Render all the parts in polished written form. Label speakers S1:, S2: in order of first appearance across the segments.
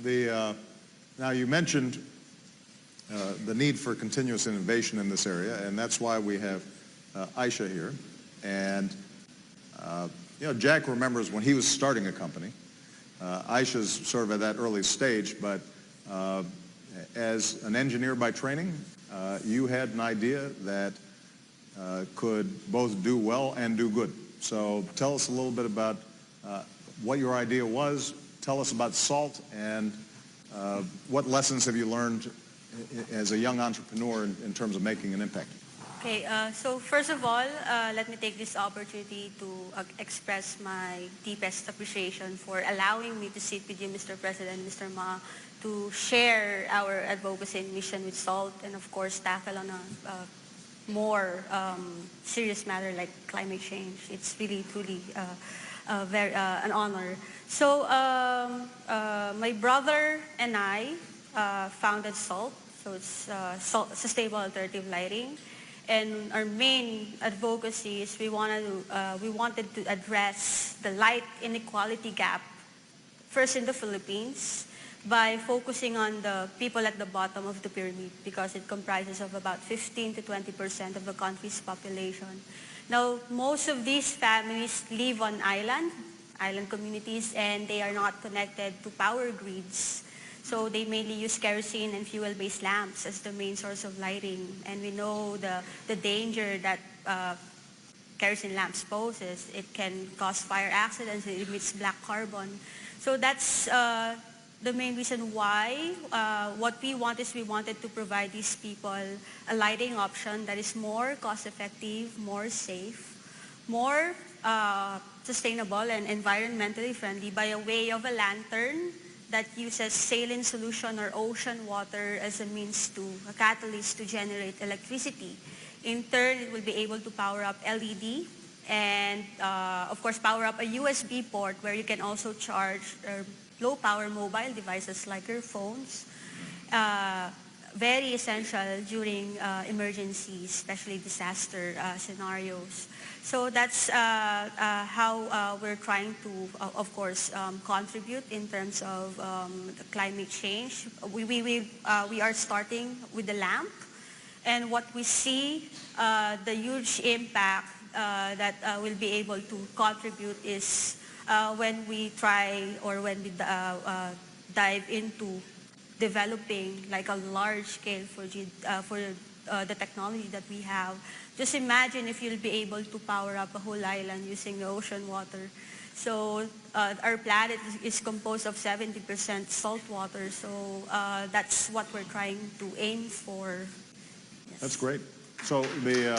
S1: now you mentioned the need for continuous innovation in this area, and that's why we have Aisa here. And Jack remembers when he was starting a company. Aisa's sort of at that early stage, but as an engineer by training, you had an idea that could both do well and do good. So tell us a little bit about what your idea was. Tell us about salt, and what lessons have you learned as a young entrepreneur in terms of making an impact?
S2: Okay, so first of all, let me take this opportunity to express my deepest appreciation for allowing me to sit with you, Mr. President, Mr. Ma, to share our advocacy and mission with SALT, and of course tackle on a more serious matter like climate change. It's really, truly an honor. So my brother and I founded SALT. So it's Sustainable Alternative Lighting. And our main advocacy is we wanted to address the light inequality gap, first in the Philippines, by focusing on the people at the bottom of the pyramid, because it comprises of about 15 to 20% of the country's population. Now, most of these families live on island communities, and they are not connected to power grids. So they mainly use kerosene and fuel-based lamps as the main source of lighting. And we know the danger that kerosene lamps poses. It can cause fire accidents, it emits black carbon. So that's the main reason why what we want is we wanted to provide these people a lighting option that is more cost-effective, more safe, more sustainable and environmentally friendly by a way of a lantern that uses saline solution or ocean water as a means to, a catalyst to generate electricity. In turn, it will be able to power up LED and, of course, power up a USB port where you can also charge low-power mobile devices like your phones. Very essential during emergencies, especially disaster scenarios. So that's how we're trying to, of course, contribute in terms of climate change. We are starting with the lamp, and what we see, the huge impact that we'll be able to contribute is when we try or when we dive into developing like a large scale for the technology that we have. Just imagine if you'll be able to power up a whole island using the ocean water. So our planet is composed of 70% salt water. So that's what we're trying to aim for. Yes.
S1: That's great. So the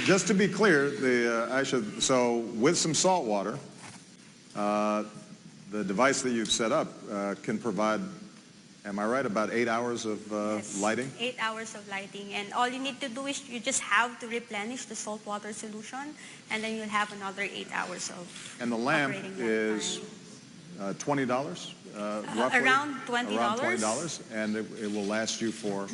S1: just to be clear, Aisa, so with some salt water, the device that you've set up can provide, am I right, about 8 hours of
S2: yes,
S1: lighting?
S2: 8 hours of lighting. And all you need to do is you just have to replenish the salt water solution, and then you'll have another 8 hours of
S1: And the lamp is $20 roughly?
S2: Around $20.
S1: Around $20, and it will last you for?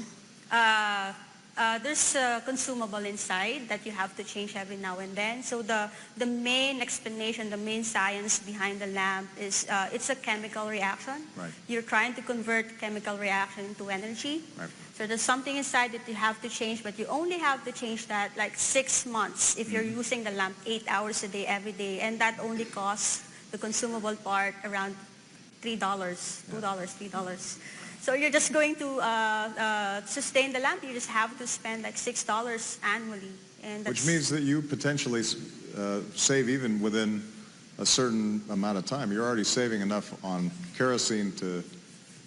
S2: There's a consumable inside that you have to change every now and then. So the main explanation, the main science behind the lamp is it's a chemical reaction.
S1: Right.
S2: You're trying to convert chemical reaction into energy.
S1: Right.
S2: So there's something inside that you have to change, but you only have to change that like 6 months if you're using the lamp 8 hours a day every day. And that only costs the consumable part around $3, $2, $3. So you're just going to sustain the lamp. You just have to spend like $6 annually. And
S1: which means that you potentially save even within a certain amount of time. You're already saving enough on kerosene to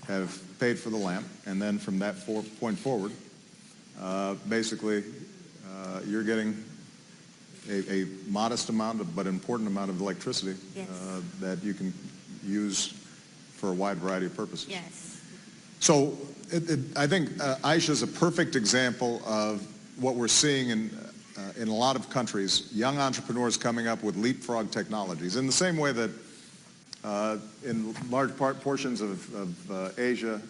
S1: have paid for the lamp. And then from that point forward, basically, you're getting a modest amount but important amount of electricity.
S2: Yes.
S1: That you can use for a wide variety of purposes.
S2: Yes.
S1: So I think Aisa is a perfect example of what we're seeing in a lot of countries, young entrepreneurs coming up with leapfrog technologies. In the same way that in large portions of Asia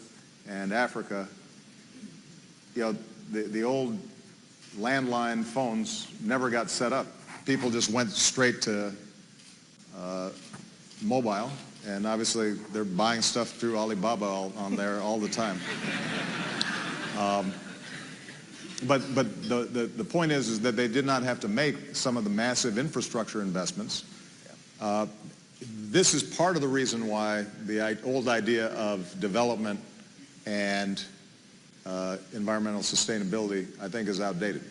S1: and Africa, the old landline phones never got set up people just went straight to mobile, and obviously they're buying stuff through Alibaba on there all the time. But the point is that they did not have to make some of the massive infrastructure investments. This is part of the reason why the old idea of development and environmental sustainability, I think, is outdated.